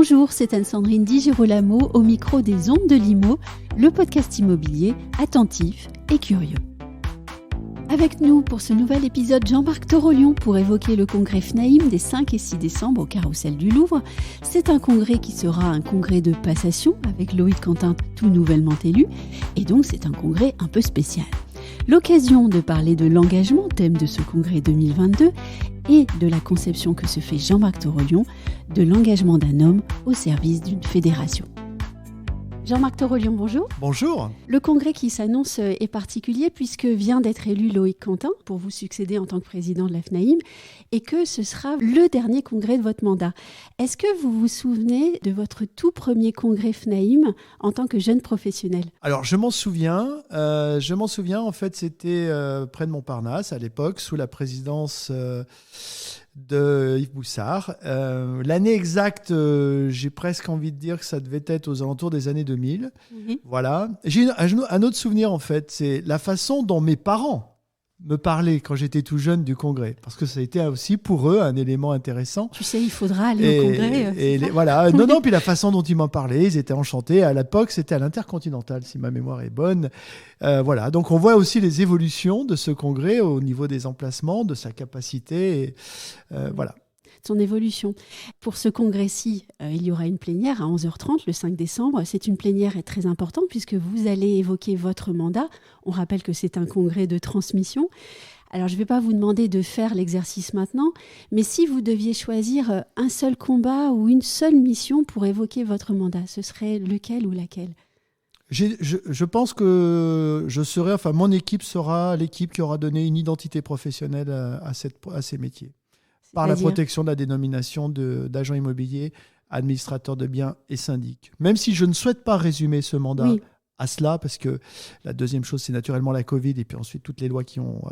Bonjour, c'est Anne-Sandrine Di Girolamo au micro des Ondes de l'Imo, le podcast immobilier attentif et curieux. Avec nous pour ce nouvel épisode, Jean-Marc Torolion pour évoquer le congrès FNAIM des 5 et 6 décembre au Carrousel du Louvre. C'est un congrès qui sera un congrès de passation avec Loïc Quentin tout nouvellement élu et donc c'est un congrès un peu spécial. L'occasion de parler de l'engagement, thème de ce congrès 2022, et de la conception que se fait Jean-Marc Torolion de l'engagement d'un homme au service d'une fédération. Jean-Marc Torolion, bonjour. Bonjour. Le congrès qui s'annonce est particulier puisque vient d'être élu Loïc Quentin pour vous succéder en tant que président de la FNAIM et que ce sera le dernier congrès de votre mandat. Est-ce que vous vous souvenez de votre tout premier congrès FNAIM en tant que jeune professionnel ? Alors, je m'en souviens. En fait, c'était près de Montparnasse à l'époque, sous la présidence de Yves Boussard. L'année exacte, j'ai presque envie de dire que ça devait être aux alentours des années 2000. Voilà. J'ai un autre souvenir, en fait, c'est la façon dont mes parents me parlaient quand j'étais tout jeune du congrès. Parce que ça a été aussi pour eux un élément intéressant. Tu sais, il faudra aller au congrès. Voilà. Non, puis la façon dont ils m'en parlaient, ils étaient enchantés. À l'époque, c'était à l'Intercontinental, si ma mémoire est bonne. Voilà. Donc, on voit aussi les évolutions de ce congrès au niveau des emplacements, de sa capacité. Voilà. Son évolution. Pour ce congrès-ci, il y aura une plénière à 11h30 le 5 décembre. C'est une plénière très importante puisque vous allez évoquer votre mandat. On rappelle que c'est un congrès de transmission. Alors, je ne vais pas vous demander de faire l'exercice maintenant, mais si vous deviez choisir un seul combat ou une seule mission pour évoquer votre mandat, ce serait lequel ou laquelle ? Je pense que mon équipe sera l'équipe qui aura donné une identité professionnelle à ces métiers. Par la protection de la dénomination d'agent immobilier, administrateur de biens et syndic. Même si je ne souhaite pas résumer ce mandat à cela, parce que la deuxième chose, c'est naturellement la Covid et puis ensuite toutes les lois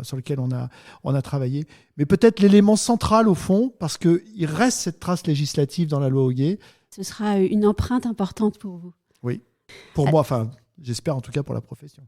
sur lesquelles on a travaillé. Mais peut-être l'élément central au fond, parce qu'il reste cette trace législative dans la loi Hoguet. Ce sera une empreinte importante pour vous. Oui, pour moi, j'espère en tout cas pour la profession.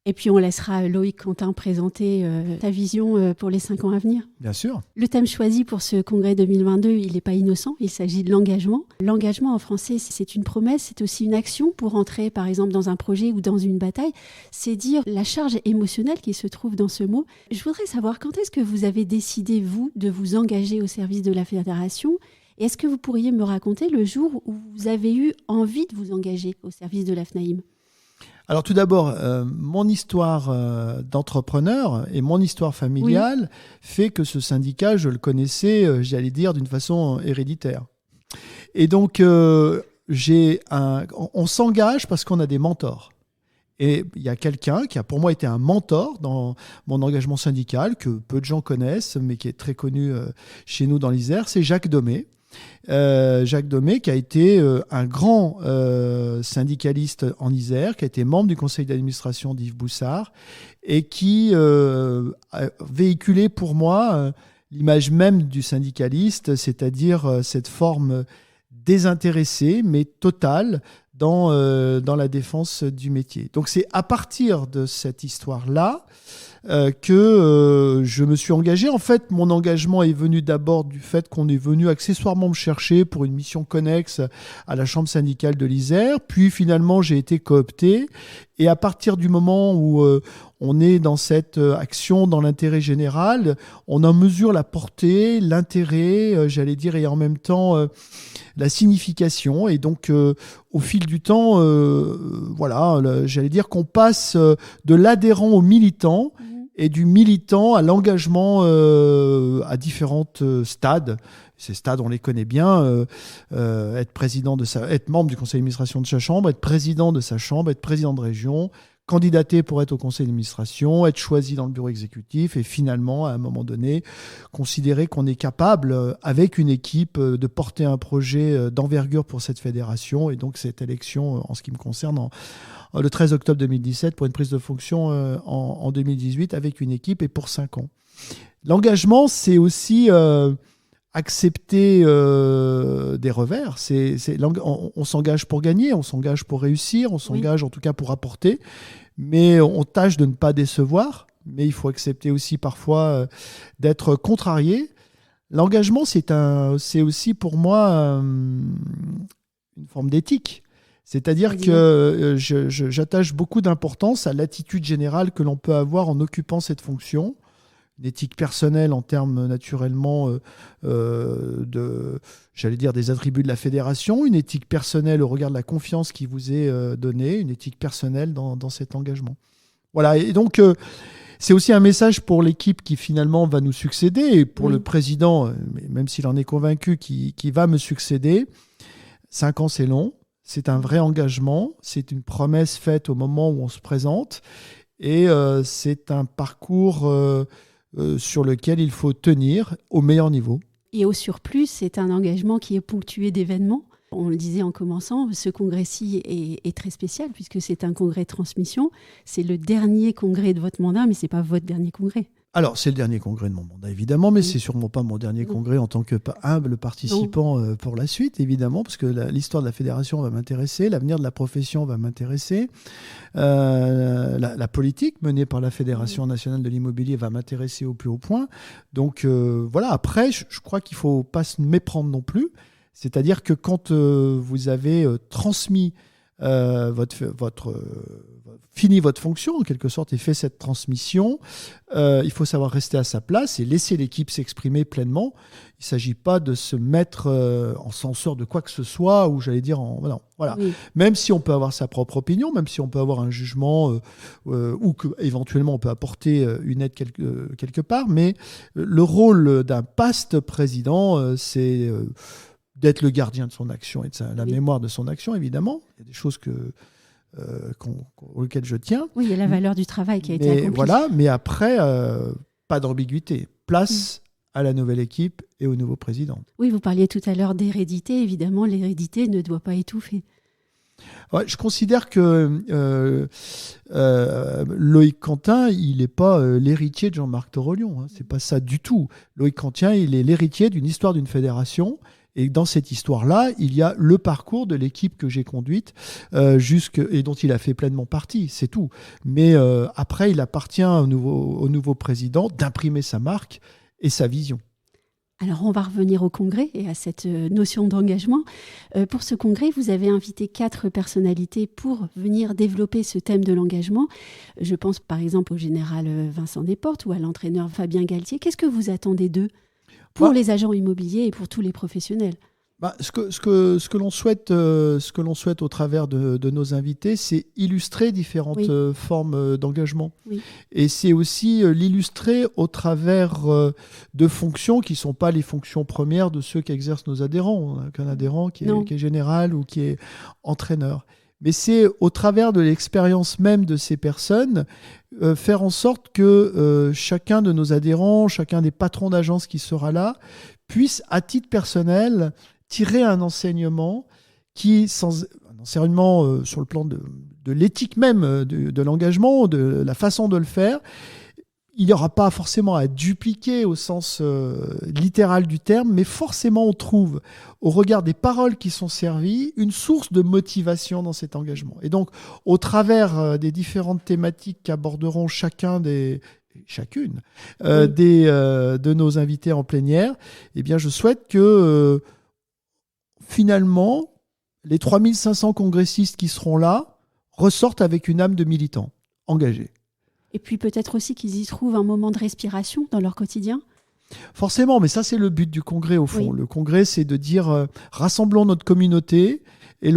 Et puis on laissera Loïc Quentin présenter sa vision pour les 5 ans à venir. Bien sûr. Le thème choisi pour ce congrès 2022, il n'est pas innocent, il s'agit de l'engagement. L'engagement en français, c'est une promesse, c'est aussi une action pour entrer par exemple dans un projet ou dans une bataille. C'est dire la charge émotionnelle qui se trouve dans ce mot. Je voudrais savoir quand est-ce que vous avez décidé, vous, de vous engager au service de la fédération ? Et est-ce que vous pourriez me raconter le jour où vous avez eu envie de vous engager au service de la FNAIM ? Alors tout d'abord, mon histoire d'entrepreneur et mon histoire familiale fait que ce syndicat, je le connaissais, j'allais dire, d'une façon héréditaire. Et donc, on s'engage parce qu'on a des mentors. Et il y a quelqu'un qui a pour moi été un mentor dans mon engagement syndical, que peu de gens connaissent, mais qui est très connu chez nous dans l'Isère, c'est Jacques Domé. Jacques Domé qui a été un grand syndicaliste en Isère, qui a été membre du conseil d'administration d'Yves Boussard et qui a véhiculé pour moi l'image même du syndicaliste, c'est-à-dire cette forme désintéressée mais totale dans la défense du métier. Donc c'est à partir de cette histoire-là que je me suis engagé. En fait, mon engagement est venu d'abord du fait qu'on est venu accessoirement me chercher pour une mission connexe à la Chambre syndicale de l'Isère. Puis finalement, j'ai été coopté. Et à partir du moment où on est dans cette action dans l'intérêt général, on en mesure la portée, l'intérêt, j'allais dire, et en même temps la signification. Et donc, au fil du temps, j'allais dire qu'on passe de l'adhérent au militant et du militant à l'engagement à différents stades. Ces stades, on les connaît bien. Être membre du conseil d'administration de sa chambre, être président de sa chambre, être président de région, candidater pour être au conseil d'administration, être choisi dans le bureau exécutif et finalement, à un moment donné, considérer qu'on est capable, avec une équipe, de porter un projet d'envergure pour cette fédération. Et donc, cette élection, en ce qui me concerne, le 13 octobre 2017, pour une prise de fonction en 2018 avec une équipe et pour 5 ans. L'engagement, c'est aussi accepter des revers. On s'engage pour gagner, on s'engage pour réussir, on s'engage en tout cas pour apporter, mais on tâche de ne pas décevoir, mais il faut accepter aussi parfois d'être contrarié. L'engagement, c'est aussi pour moi une forme d'éthique. C'est-à-dire que j'attache beaucoup d'importance à l'attitude générale que l'on peut avoir en occupant cette fonction. Une éthique personnelle en termes naturellement des attributs de la fédération, une éthique personnelle au regard de la confiance qui vous est donnée, une éthique personnelle dans cet engagement. Voilà, et donc c'est aussi un message pour l'équipe qui finalement va nous succéder, et pour le président, même s'il en est convaincu, qui va me succéder. 5 ans, c'est long. C'est un vrai engagement, c'est une promesse faite au moment où on se présente, et c'est un parcours sur lequel il faut tenir au meilleur niveau. Et au surplus, c'est un engagement qui est ponctué d'événements. On le disait en commençant, ce congrès-ci est très spécial puisque c'est un congrès de transmission. C'est le dernier congrès de votre mandat, mais ce n'est pas votre dernier congrès. Alors, c'est le dernier congrès de mon mandat, évidemment, mais c'est sûrement pas mon dernier congrès en tant que humble participant pour la suite, évidemment, parce que l'histoire de la fédération va m'intéresser, l'avenir de la profession va m'intéresser, la politique menée par la Fédération nationale de l'immobilier va m'intéresser au plus haut point. Donc, voilà, après, je crois qu'il ne faut pas se méprendre non plus. C'est-à-dire que quand vous avez transmis fini votre fonction, en quelque sorte, et fait cette transmission, il faut savoir rester à sa place et laisser l'équipe s'exprimer pleinement. Il ne s'agit pas de se mettre en censeur de quoi que ce soit, ou j'allais dire, voilà. Oui. Même si on peut avoir sa propre opinion, même si on peut avoir un jugement, ou qu'éventuellement on peut apporter une aide quelque part, mais le rôle d'un PAST président, c'est d'être le gardien de son action et de la mémoire de son action, évidemment. Il y a des choses auxquelles je tiens. Oui, il y a la valeur du travail qui a été accompli. Voilà, mais après, pas d'ambiguïté. Place à la nouvelle équipe et au nouveau président. Oui, vous parliez tout à l'heure d'hérédité. Évidemment, l'hérédité ne doit pas étouffer. Ouais, je considère que Loïc Quentin, il n'est pas l'héritier de Jean-Marc Torolion. C'est pas ça du tout. Loïc Quentin, il est l'héritier d'une histoire d'une fédération. Et dans cette histoire-là, il y a le parcours de l'équipe que j'ai conduite et dont il a fait pleinement partie, c'est tout. Mais après, il appartient au nouveau président d'imprimer sa marque et sa vision. Alors, on va revenir au congrès et à cette notion d'engagement. Pour ce congrès, vous avez invité 4 personnalités pour venir développer ce thème de l'engagement. Je pense par exemple au général Vincent Desportes ou à l'entraîneur Fabien Galtier. Qu'est-ce que vous attendez d'eux ? Pour les agents immobiliers et pour tous les professionnels. Ce que l'on souhaite au travers de nos invités, c'est illustrer différentes formes d'engagement. Oui. Et c'est aussi l'illustrer au travers de fonctions qui ne sont pas les fonctions premières de ceux qu'exercent nos adhérents. On n'a qu'un adhérent qui est général ou qui est entraîneur. Mais c'est au travers de l'expérience même de ces personnes faire en sorte que chacun de nos adhérents, chacun des patrons d'agence qui sera là, puisse à titre personnel tirer un enseignement sur le plan de l'éthique même de l'engagement, de la façon de le faire. Il n'y aura pas forcément à dupliquer au sens littéral du terme, mais forcément on trouve, au regard des paroles qui sont servies, une source de motivation dans cet engagement. Et donc, au travers des différentes thématiques qu'aborderont chacune de nos invités en plénière, eh bien, je souhaite que finalement, les 3500 congressistes qui seront là ressortent avec une âme de militants engagés. Et puis peut-être aussi qu'ils y trouvent un moment de respiration dans leur quotidien. Forcément, mais ça c'est le but du congrès au fond. Oui. Le congrès, c'est de dire rassemblons notre communauté et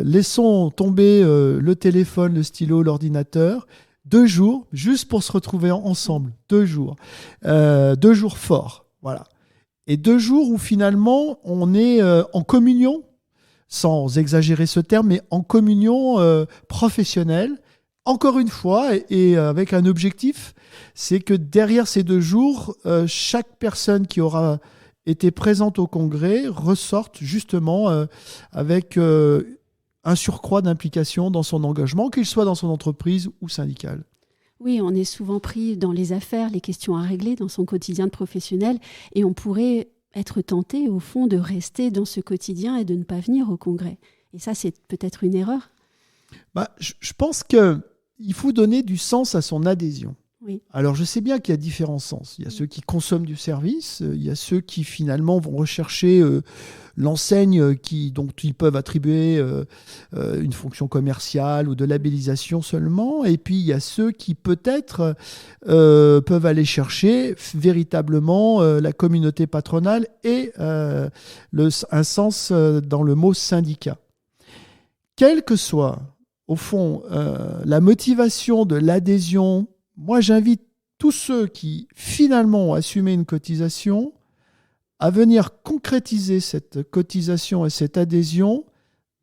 laissons tomber le téléphone, le stylo, l'ordinateur. 2 jours, juste pour se retrouver ensemble. 2 jours. 2 jours forts. Voilà. Et 2 jours où finalement on est en communion, sans exagérer ce terme, mais en communion professionnelle. Encore une fois, et avec un objectif, c'est que derrière ces 2 jours, chaque personne qui aura été présente au congrès ressorte justement avec un surcroît d'implication dans son engagement, qu'il soit dans son entreprise ou syndicale. Oui, on est souvent pris dans les affaires, les questions à régler dans son quotidien de professionnel, et on pourrait être tenté, au fond, de rester dans ce quotidien et de ne pas venir au congrès. Et ça, c'est peut-être une erreur ? Je pense qu'il faut donner du sens à son adhésion. Oui. Alors, je sais bien qu'il y a différents sens. Il y a ceux qui consomment du service, il y a ceux qui, finalement, vont rechercher l'enseigne dont ils peuvent attribuer une fonction commerciale ou de labellisation seulement. Et puis, il y a ceux qui, peut-être, peuvent aller chercher véritablement la communauté patronale et un sens dans le mot syndicat. Quelle que soit, au fond, la motivation de l'adhésion, moi, j'invite tous ceux qui, finalement, ont assumé une cotisation à venir concrétiser cette cotisation et cette adhésion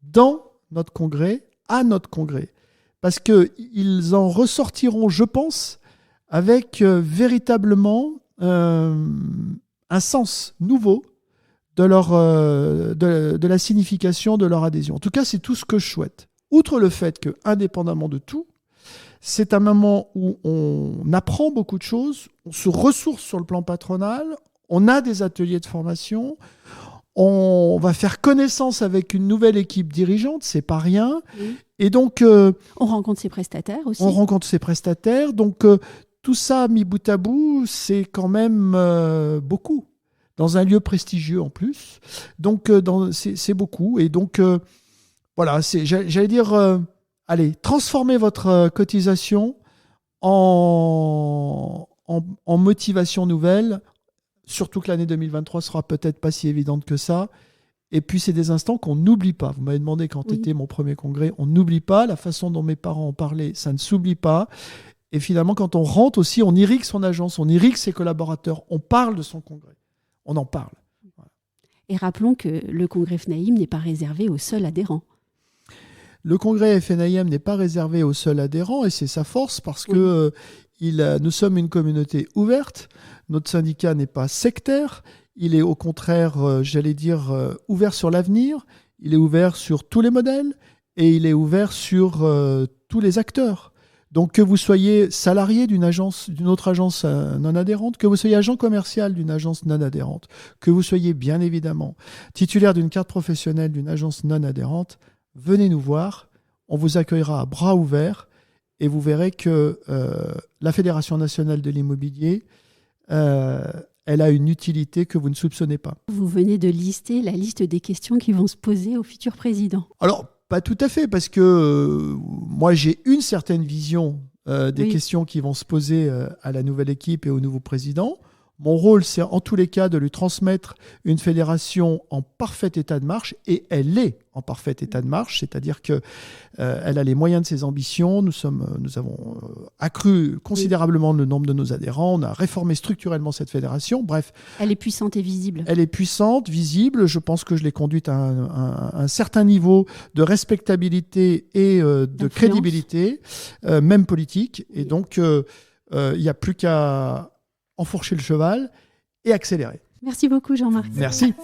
dans notre congrès, à notre congrès. Parce qu'ils en ressortiront, je pense, avec véritablement un sens nouveau de la signification de leur adhésion. En tout cas, c'est tout ce que je souhaite. Outre le fait que, indépendamment de tout, c'est un moment où on apprend beaucoup de choses, on se ressource sur le plan patronal, on a des ateliers de formation, on va faire connaissance avec une nouvelle équipe dirigeante, c'est pas rien. Oui. Et donc... on rencontre ses prestataires aussi. On rencontre ses prestataires. Donc, tout ça, mis bout à bout, c'est quand même beaucoup. Dans un lieu prestigieux en plus. Donc, c'est beaucoup. Et donc, voilà, j'allais dire... allez, transformez votre cotisation en motivation nouvelle, surtout que l'année 2023 sera peut-être pas si évidente que ça. Et puis, c'est des instants qu'on n'oublie pas. Vous m'avez demandé quand était mon premier congrès. On n'oublie pas. La façon dont mes parents en parlaient, ça ne s'oublie pas. Et finalement, quand on rentre aussi, on irrigue son agence, on irrigue ses collaborateurs. On parle de son congrès. On en parle. Voilà. Et rappelons que le congrès FNAIM n'est pas réservé aux seuls adhérents. Le congrès FNAIM n'est pas réservé aux seuls adhérents et c'est sa force parce que nous sommes une communauté ouverte. Notre syndicat n'est pas sectaire. Il est au contraire, j'allais dire, ouvert sur l'avenir. Il est ouvert sur tous les modèles et il est ouvert sur tous les acteurs. Donc que vous soyez salarié d'une autre agence non adhérente, que vous soyez agent commercial d'une agence non adhérente, que vous soyez bien évidemment titulaire d'une carte professionnelle d'une agence non adhérente, venez nous voir, on vous accueillera à bras ouverts et vous verrez que la Fédération nationale de l'immobilier, elle a une utilité que vous ne soupçonnez pas. Vous venez de lister la liste des questions qui vont se poser au futur président. Alors, pas tout à fait, parce que moi, j'ai une certaine vision des questions qui vont se poser à la nouvelle équipe et au nouveau président. Mon rôle, c'est en tous les cas de lui transmettre une fédération en parfait état de marche, et elle est en parfait état de marche, c'est-à-dire qu'elle a les moyens de ses ambitions. Nous avons accru considérablement le nombre de nos adhérents, on a réformé structurellement cette fédération, bref. Elle est puissante et visible. Elle est puissante, visible, je pense que je l'ai conduite à un certain niveau de respectabilité et de crédibilité, même politique, et donc il n'y a plus qu'à enfourcher le cheval et accélérer. Merci beaucoup Jean-Marc. Merci.